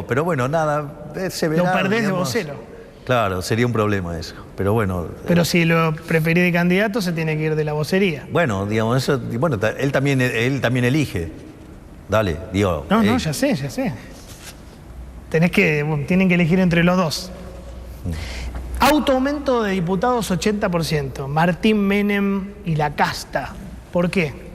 Pero bueno, nada, se verá. Lo perdés de vocero. Claro, sería un problema eso. Pero bueno. Pero si lo preferís de candidato, se tiene que ir de la vocería. Bueno, digamos, eso. Bueno, él también elige. Dale, digo. No, ya sé. Tienen que elegir entre los dos. Autoaumento de diputados 80%. Martín Menem y la casta. ¿Por qué?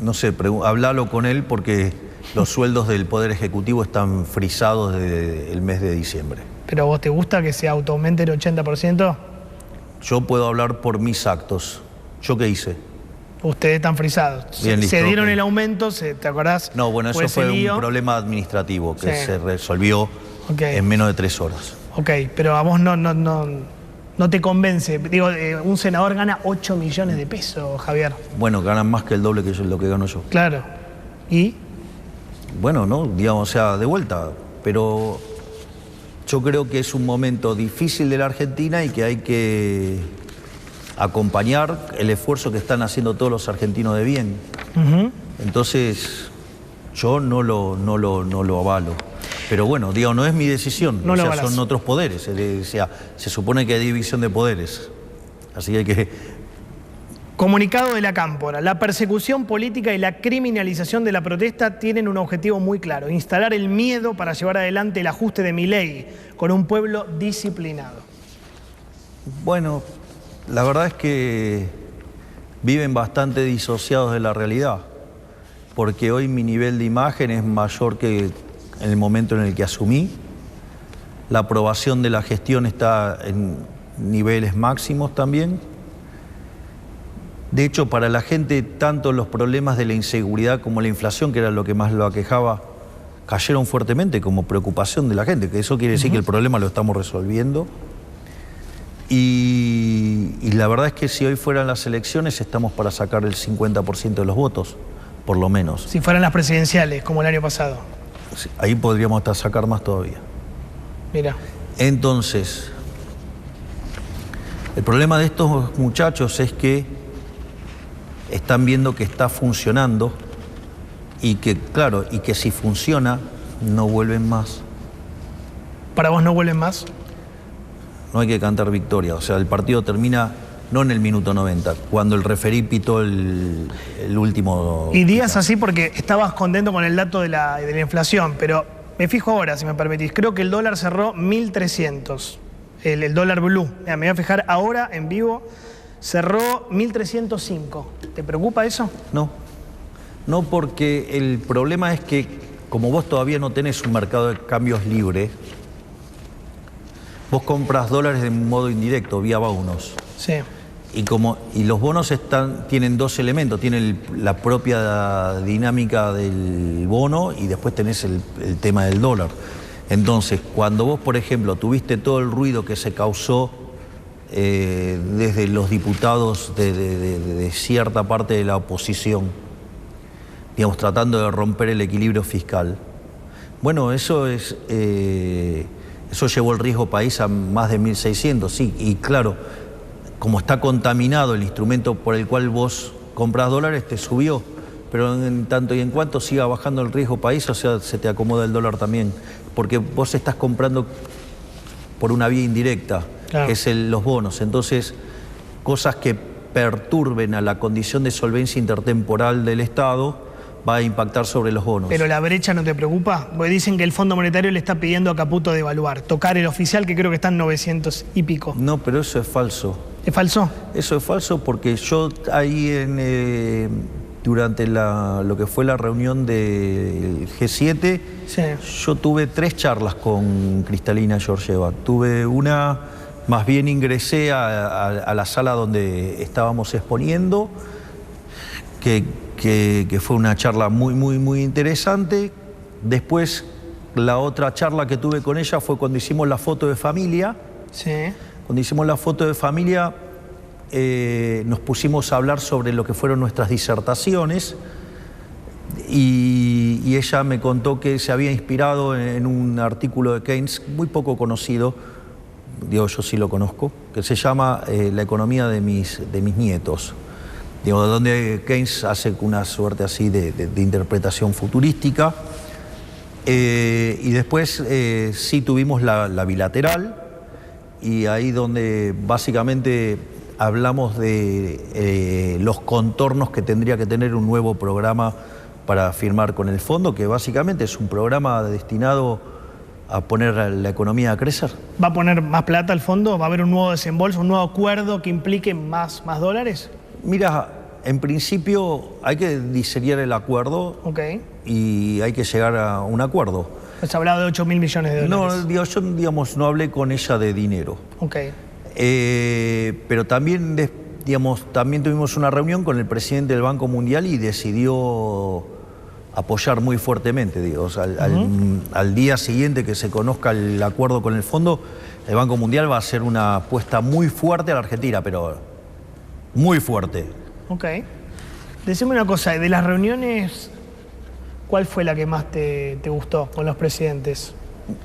No sé, hablalo con él porque los sueldos del Poder Ejecutivo están frisados desde el mes de diciembre. ¿Pero a vos te gusta que se autoaumente el 80%? Yo puedo hablar por mis actos. ¿Yo qué hice? Ustedes están frisados. Bien, listo, se dieron el aumento, ¿te acordás? No, bueno, eso fue un problema administrativo que se resolvió en menos de 3 horas. Ok, pero a vos no te convence. Digo, un senador gana 8 millones de pesos, Javier. Bueno, ganan más que el doble que lo que gano yo. Claro. ¿Y? Bueno, no, digamos, o sea, de vuelta. Pero yo creo que es un momento difícil de la Argentina y que hay que acompañar el esfuerzo que están haciendo todos los argentinos de bien. Entonces, yo no lo avalo. Pero bueno, digo, no es mi decisión, son otros poderes. O sea, se supone que hay división de poderes. Así que hay que... Comunicado de la Cámpora. La persecución política y la criminalización de la protesta tienen un objetivo muy claro: instalar el miedo para llevar adelante el ajuste de Milei con un pueblo disciplinado. Bueno, la verdad es que viven bastante disociados de la realidad, porque hoy mi nivel de imagen es mayor que en el momento en el que asumí. La aprobación de la gestión está en niveles máximos también. De hecho, para la gente, tanto los problemas de la inseguridad como la inflación, que era lo que más lo aquejaba, cayeron fuertemente como preocupación de la gente, que eso quiere decir que el problema lo estamos resolviendo. Y la verdad es que si hoy fueran las elecciones, estamos para sacar el 50% de los votos, por lo menos. Si fueran las presidenciales, como el año pasado. Ahí podríamos hasta sacar más todavía. Mira. Entonces, el problema de estos muchachos es que están viendo que está funcionando y que, claro, y que si funciona, no vuelven más. ¿Para vos no vuelven más? no hay que cantar victoria. O sea, el partido termina no en el minuto 90, cuando el referí pitó el último... Y digas así porque estabas contento con el dato de la inflación, pero me fijo ahora, si me permitís. Creo que el dólar cerró 1.300, el dólar blue. Mira, me voy a fijar ahora en vivo, cerró 1.305. ¿Te preocupa eso? No, no, porque el problema es que como vos todavía no tenés un mercado de cambios libre, vos compras dólares de modo indirecto, vía bonos. Sí. Y los bonos tienen dos elementos, tienen la propia dinámica del bono y después tenés el tema del dólar. Entonces, cuando vos, por ejemplo, tuviste todo el ruido que se causó desde los diputados de cierta parte de la oposición, digamos, tratando de romper el equilibrio fiscal, bueno, eso llevó el riesgo país a más de 1.600, sí, y claro, como está contaminado el instrumento por el cual vos compras dólares, te subió. Pero en tanto y en cuanto siga bajando el riesgo país, o sea, se te acomoda el dólar también. Porque vos estás comprando por una vía indirecta, claro, que es los bonos. Entonces, cosas que perturben a la condición de solvencia intertemporal del Estado va a impactar sobre los bonos. ¿Pero la brecha no te preocupa? Porque dicen que el Fondo Monetario le está pidiendo a Caputo devaluar, tocar el oficial, que creo que está en 900 y pico. No, pero eso es falso. ¿Es falso? Eso es falso porque yo ahí durante lo que fue la reunión del G7, sí, yo tuve 3 charlas con Kristalina Georgieva. Tuve una, más bien ingresé a la sala donde estábamos exponiendo, que fue una charla muy interesante. Después, la otra charla que tuve con ella fue cuando hicimos la foto de familia. Sí. Cuando hicimos la foto de familia, nos pusimos a hablar sobre lo que fueron nuestras disertaciones y ella me contó que se había inspirado en un artículo de Keynes muy poco conocido, digo, yo sí lo conozco, que se llama La economía de mis nietos. Digo, donde Keynes hace una suerte así de interpretación futurística. Y después sí tuvimos la bilateral, y ahí donde básicamente hablamos de los contornos que tendría que tener un nuevo programa para firmar con el fondo, que básicamente es un programa destinado a poner a la economía a crecer. ¿Va a poner más plata al fondo? ¿Va a haber un nuevo desembolso, un nuevo acuerdo que implique más dólares? Mira, en principio hay que diseñar el acuerdo, okay, y hay que llegar a un acuerdo. Pues hablado de 8.000 millones de dólares. No, yo digamos, no hablé con ella de dinero. Okay. Pero también, digamos, también tuvimos una reunión con el presidente del Banco Mundial y decidió apoyar muy fuertemente. Digo, o sea, al día siguiente que se conozca el acuerdo con el fondo, el Banco Mundial va a hacer una apuesta muy fuerte a la Argentina, pero muy fuerte. Ok. Decime una cosa, de las reuniones, ¿cuál fue la que más te gustó con los presidentes?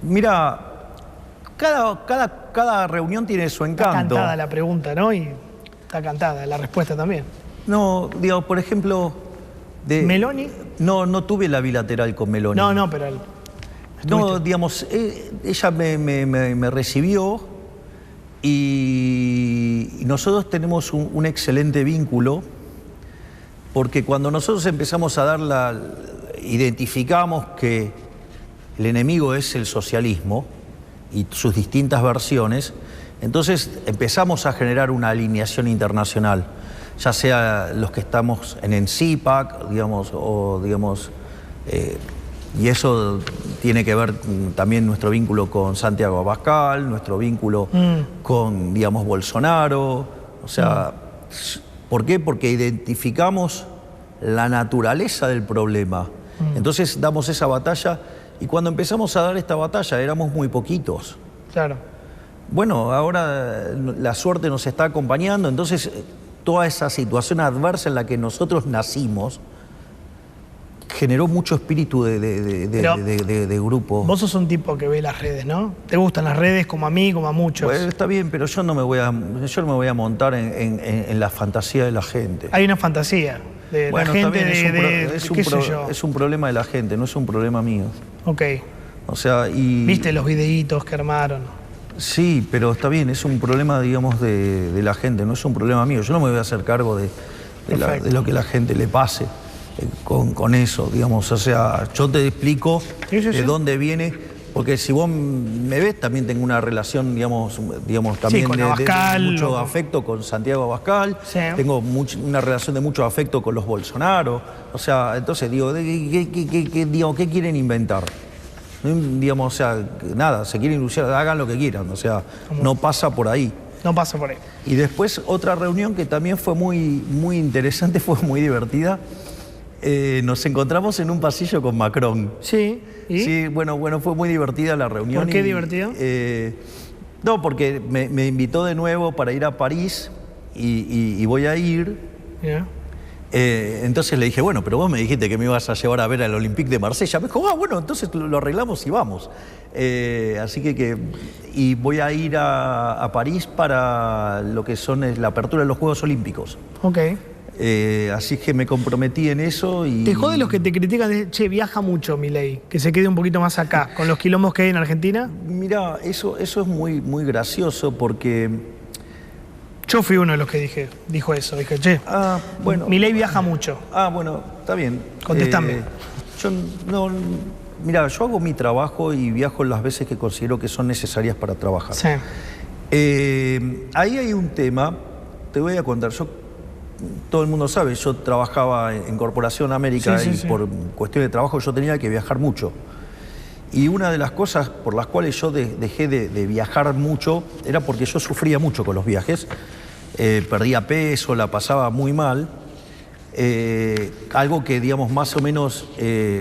Mira, cada reunión tiene su encanto. Está cantada la pregunta, ¿no? Y está cantada la respuesta también. No, digo, por ejemplo... ¿Meloni? No tuve la bilateral con Meloni. No, pero... No, digamos, ella me recibió y nosotros tenemos un excelente vínculo, porque cuando nosotros empezamos a identificamos que el enemigo es el socialismo y sus distintas versiones, entonces empezamos a generar una alineación internacional, ya sea los que estamos en el CIPAC, digamos, y eso tiene que ver también nuestro vínculo con Santiago Abascal, nuestro vínculo con, digamos, Bolsonaro. O sea, ¿por qué? Porque identificamos la naturaleza del problema. Entonces damos esa batalla, y cuando empezamos a dar esta batalla éramos muy poquitos. Claro. Bueno, ahora la suerte nos está acompañando, entonces toda esa situación adversa en la que nosotros nacimos generó mucho espíritu de grupo. Vos sos un tipo que ve las redes, ¿no? ¿Te gustan las redes como a mí, como a muchos? Pues está bien, pero yo no me voy a montar en la fantasía de la gente. Hay una fantasía de la gente, es un problema de la gente, no es un problema mío. Ok. O sea, y... ¿Viste los videitos que armaron? Sí, pero está bien, es un problema, digamos, de la gente, no es un problema mío. Yo no me voy a hacer cargo de lo que la gente le pase con eso, digamos. O sea, yo te explico de dónde viene, porque si vos me ves, también tengo una relación, digamos también con de mucho Abascal, afecto con Santiago Abascal, tengo una relación de mucho afecto con los Bolsonaro. O sea, entonces digo, ¿qué quieren inventar? Digamos, o sea, nada, se quieren ilusionar, hagan lo que quieran, o sea, no pasa por ahí. No pasa por ahí. Y después otra reunión que también fue muy interesante, fue muy divertida. Nos encontramos en un pasillo con Macron. Sí, ¿y? Sí, bueno, fue muy divertida la reunión. ¿Por qué divertido? No, porque me invitó de nuevo para ir a París y voy a ir. Yeah. Entonces le dije, bueno, pero vos me dijiste que me ibas a llevar a ver al Olympique de Marsella. Me dijo, bueno, entonces lo arreglamos y vamos. Así y voy a ir a París para lo que son la apertura de los Juegos Olímpicos. Ok. Así que me comprometí en eso y... ¿Te jode los que te critican de, che, viaja mucho Milei, que se quede un poquito más acá, con los quilombos que hay en Argentina? Mirá, eso es muy gracioso porque... Yo fui uno de los que dijo eso. Dije, che, bueno, Milei viaja mucho. Bueno, está bien. Contestame. Mira, yo hago mi trabajo y viajo las veces que considero que son necesarias para trabajar. Sí. Ahí hay un tema, te voy a contar. Todo el mundo sabe, yo trabajaba en Corporación América y por cuestiones de trabajo yo tenía que viajar mucho. Y una de las cosas por las cuales yo dejé de viajar mucho era porque yo sufría mucho con los viajes. Perdía peso, la pasaba muy mal. Algo que, digamos, más o menos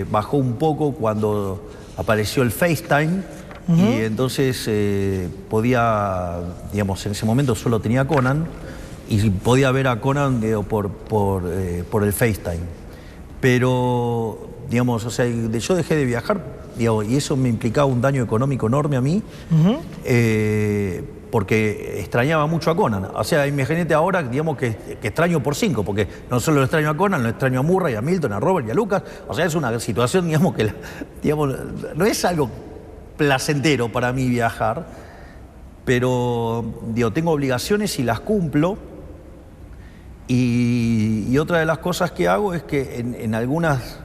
bajó un poco cuando apareció el FaceTime. Y entonces podía, digamos, en ese momento solo tenía Conan y podía ver a Conan por el FaceTime. Pero, digamos, o sea, yo dejé de viajar, digamos, y eso me implicaba un daño económico enorme a mí, porque extrañaba mucho a Conan. O sea, imagínate ahora, digamos, que extraño por 5, porque no solo lo extraño a Conan, lo extraño a Murray, a Milton, a Robert y a Lucas. O sea, es una situación, digamos, que no es algo placentero para mí viajar, pero, digo, tengo obligaciones y las cumplo. Y otra de las cosas que hago es que en algunas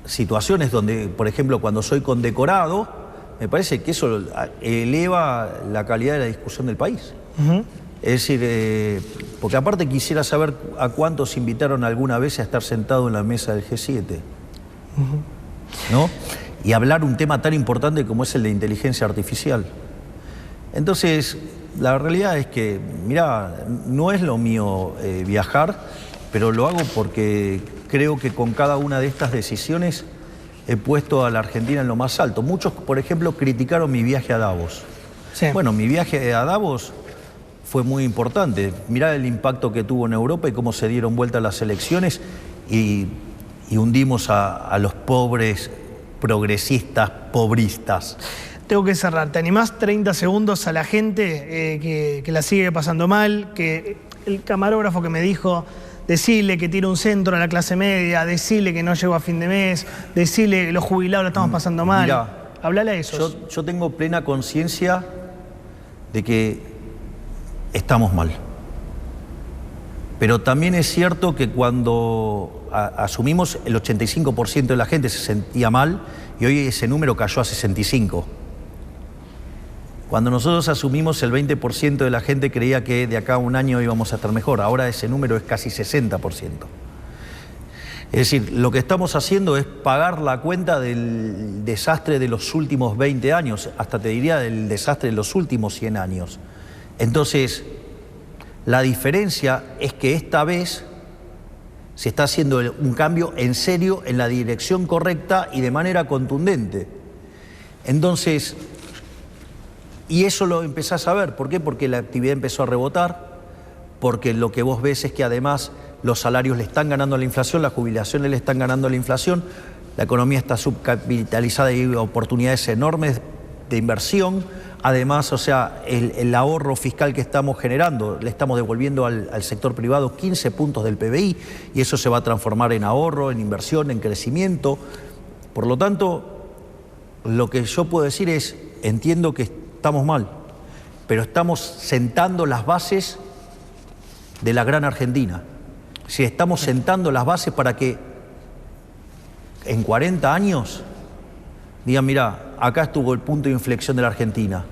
situaciones donde, por ejemplo, cuando soy condecorado, me parece que eso eleva la calidad de la discusión del país. Es decir, porque aparte quisiera saber a cuántos invitaron alguna vez a estar sentado en la mesa del G7, ¿no? Y hablar un tema tan importante como es el de inteligencia artificial. Entonces, la realidad es que, mirá, no es lo mío viajar, pero lo hago porque creo que con cada una de estas decisiones he puesto a la Argentina en lo más alto. Muchos, por ejemplo, criticaron mi viaje a Davos. Sí. Bueno, mi viaje a Davos fue muy importante. Mirá el impacto que tuvo en Europa y cómo se dieron vuelta las elecciones y hundimos a los pobres progresistas, pobristas. Tengo que cerrar. ¿Te animás 30 segundos a la gente que la sigue pasando mal? Que el camarógrafo que me dijo, decirle que tira un centro a la clase media, decirle que no llegó a fin de mes, decirle que los jubilados la estamos pasando mal. Mirá, hablale a esos. Yo tengo plena conciencia de que estamos mal. Pero también es cierto que cuando asumimos, el 85% de la gente se sentía mal y hoy ese número cayó a 65%. Cuando nosotros asumimos, el 20% de la gente creía que de acá a un año íbamos a estar mejor. Ahora ese número es casi 60%. Es decir, lo que estamos haciendo es pagar la cuenta del desastre de los últimos 20 años, hasta te diría del desastre de los últimos 100 años. Entonces, la diferencia es que esta vez se está haciendo un cambio en serio, en la dirección correcta y de manera contundente. Entonces, y eso lo empezás a ver. ¿Por qué? Porque la actividad empezó a rebotar, porque lo que vos ves es que además los salarios le están ganando a la inflación, las jubilaciones le están ganando a la inflación, la economía está subcapitalizada y hay oportunidades enormes de inversión. Además, o sea, el ahorro fiscal que estamos generando, le estamos devolviendo al sector privado 15 puntos del PBI y eso se va a transformar en ahorro, en inversión, en crecimiento. Por lo tanto, lo que yo puedo decir es, entiendo que estamos mal, pero estamos sentando las bases de la gran Argentina. Si estamos sentando las bases para que en 40 años digan, mirá, acá estuvo el punto de inflexión de la Argentina.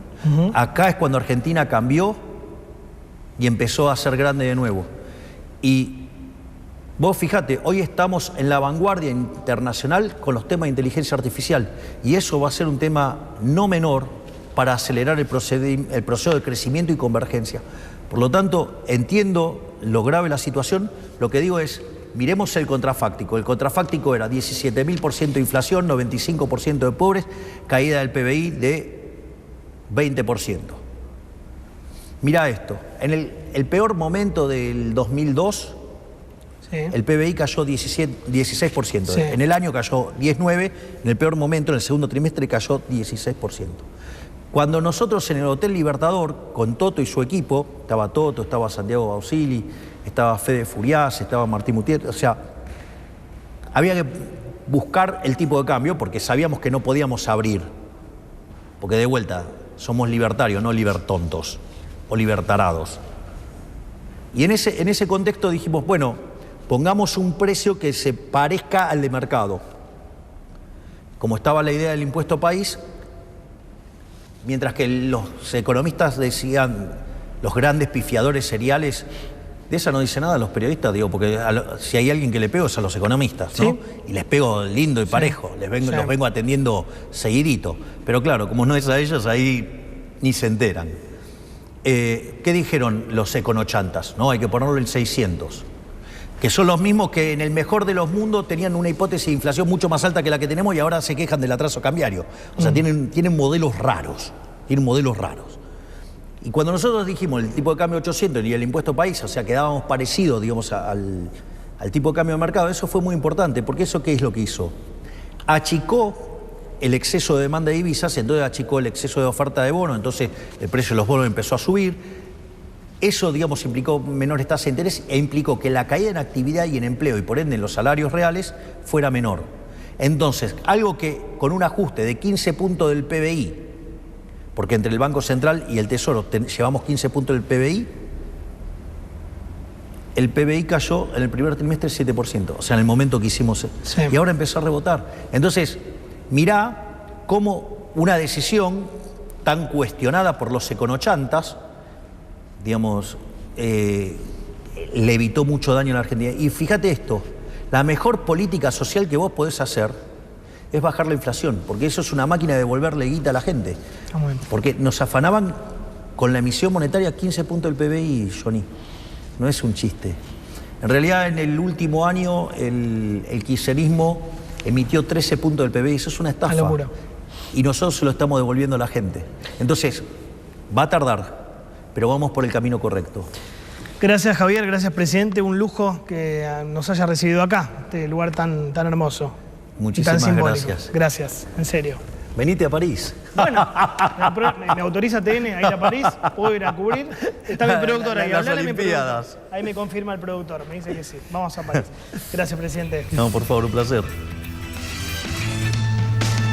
Acá es cuando Argentina cambió y empezó a ser grande de nuevo. Y vos fíjate, hoy estamos en la vanguardia internacional con los temas de inteligencia artificial, y eso va a ser un tema no menor para acelerar el proceso de crecimiento y convergencia. Por lo tanto, entiendo lo grave de la situación. Lo que digo es, miremos el contrafáctico. El contrafáctico era 17.000% de inflación, 95% de pobres, caída del PBI de 20%. Mirá esto, en el peor momento del 2002, sí, el PBI cayó 16%. Sí. En el año cayó 19%, en el peor momento, en el segundo trimestre, cayó 16%. Cuando nosotros en el Hotel Libertador, con Toto y su equipo, estaba Toto, estaba Santiago Bausili, estaba Fede Furias, estaba Martín Mutier, o sea, había que buscar el tipo de cambio porque sabíamos que no podíamos abrir, porque de vuelta somos libertarios, no libertontos o libertarados. Y en ese contexto dijimos, bueno, pongamos un precio que se parezca al de mercado. Como estaba la idea del impuesto país, mientras que los economistas decían, los grandes pifiadores seriales, de esa no dice nada los periodistas, digo, porque si hay alguien que le pego es a los economistas, ¿no? Sí. Y les pego lindo y parejo, sí, los vengo atendiendo seguidito. Pero claro, como no es a ellos, ahí ni se enteran. ¿Qué dijeron los econochantas? ¿No? Hay que ponerlo en 600. Que son los mismos que en el mejor de los mundos tenían una hipótesis de inflación mucho más alta que la que tenemos y ahora se quejan del atraso cambiario. O sea, tienen modelos raros. Tienen modelos raros. Y cuando nosotros dijimos el tipo de cambio 800 y el impuesto país, o sea, quedábamos parecidos, digamos, al tipo de cambio de mercado, eso fue muy importante, porque eso, ¿qué es lo que hizo? Achicó el exceso de demanda de divisas, entonces achicó el exceso de oferta de bonos, entonces el precio de los bonos empezó a subir. Eso, digamos, implicó menores tasas de interés e implicó que la caída en actividad y en empleo y por ende en los salarios reales fuera menor. Entonces, algo que con un ajuste de 15 puntos del PBI, porque entre el Banco Central y el Tesoro llevamos 15 puntos del PBI, el PBI cayó en el primer trimestre 7%, o sea, en el momento que hicimos, sí, y ahora empezó a rebotar. Entonces, mirá cómo una decisión tan cuestionada por los econochantas, digamos, le evitó mucho daño a la Argentina. Y fíjate esto, la mejor política social que vos podés hacer es bajar la inflación, porque eso es una máquina de devolverle guita a la gente. Porque nos afanaban con la emisión monetaria 15 puntos del PBI, Johnny. No es un chiste. En realidad, en el último año, el kirchnerismo emitió 13 puntos del PBI. Eso es una estafa. Locura. Y nosotros se lo estamos devolviendo a la gente. Entonces, va a tardar, pero vamos por el camino correcto. Gracias, Javier. Gracias, presidente. Un lujo que nos haya recibido acá, este lugar tan hermoso. Muchísimas gracias. Gracias, en serio. Venite a París. Bueno, me autoriza TN a ir a París, puedo ir a cubrir. Está mi productor ahí. Las Olimpiadas. Ahí me confirma el productor, me dice que sí. Vamos a París. Gracias, presidente. No, por favor, un placer.